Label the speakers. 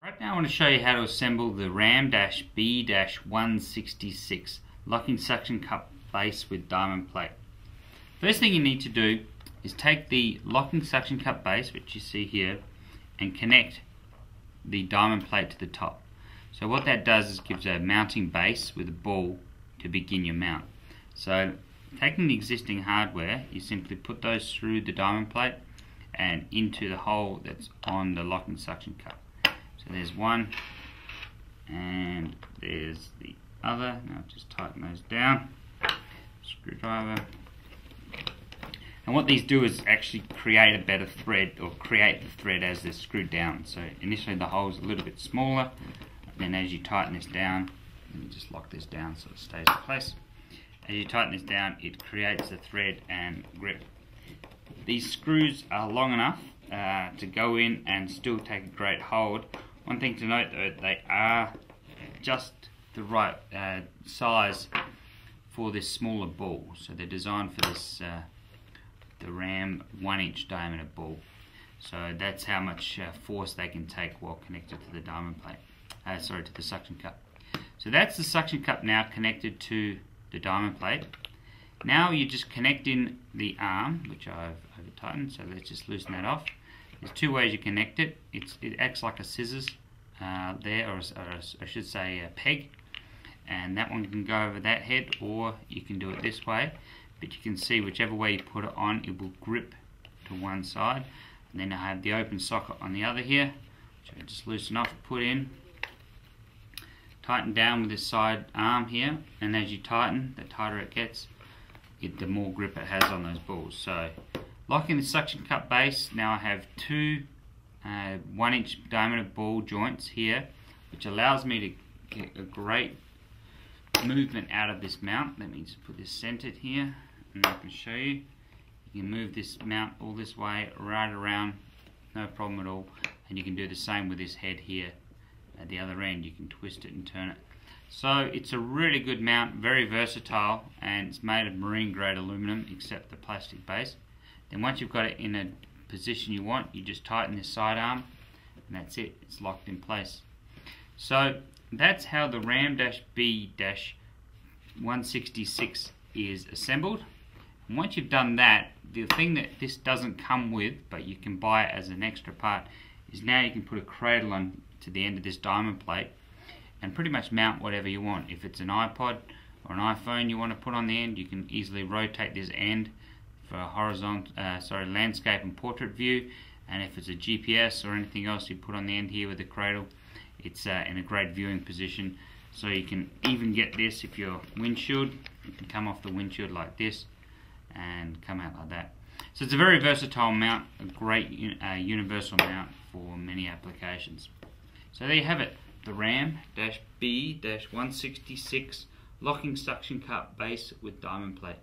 Speaker 1: Right now I want to show you how to assemble the RAM-B-166 locking suction cup base with diamond plate. First thing you need to do is take the locking suction cup base, which you see here, and connect the diamond plate to the top. So what that does is gives a mounting base with a ball to begin your mount. So taking the existing hardware, you simply put those through the diamond plate and into the hole that's on the locking suction cup. So there's one and there's the other. Now just tighten those down. Screwdriver. And what these do is actually create a better thread, or create the thread as they're screwed down. So initially the hole's a little bit smaller, and then as you tighten this down, let me just lock this down so it stays in place. As you tighten this down, it creates a thread and grip. These screws are long enough to go in and still take a great hold. One thing to note though, they are just the right size for this smaller ball. So they're designed for this the RAM 1-inch diameter ball. So that's how much force they can take while connected to the diamond plate. To the suction cup. So that's the suction cup now connected to the diamond plate. Now you just connect in the arm, which I've over tightened. So let's just loosen that off. There's two ways you connect it. It acts like a scissors there, or I should say a peg, and that one can go over that head, or you can do it this way. But you can see whichever way you put it on, it will grip to one side. And then I have the open socket on the other here, which I just loosen off, put in, tighten down with this side arm here, and as you tighten, the tighter it gets, the more grip it has on those balls. So locking the suction cup base, now I have two 1-inch diameter ball joints here, which allows me to get a great movement out of this mount. Let me just put this centered here and I can show you. You can move this mount all this way, right around, no problem at all. And you can do the same with this head here at the other end. You can twist it and turn it. So it's a really good mount, very versatile, and it's made of marine grade aluminum except the plastic base. Then once you've got it in a position you want, you just tighten this side arm and that's it, it's locked in place. So that's how the RAM-B-166 is assembled. And once you've done that, the thing that this doesn't come with, but you can buy it as an extra part, is now you can put a cradle on to the end of this diamond plate and pretty much mount whatever you want. If it's an iPod or an iPhone you want to put on the end, you can easily rotate this end for horizontal, landscape and portrait view. And if it's a GPS or anything else you put on the end here with the cradle, it's in a great viewing position. So you can even get this if your windshield, you can come off the windshield like this and come out like that. So it's a very versatile mount, a great universal mount for many applications. So there you have it, the RAM-B-166 locking suction cup base with diamond plate.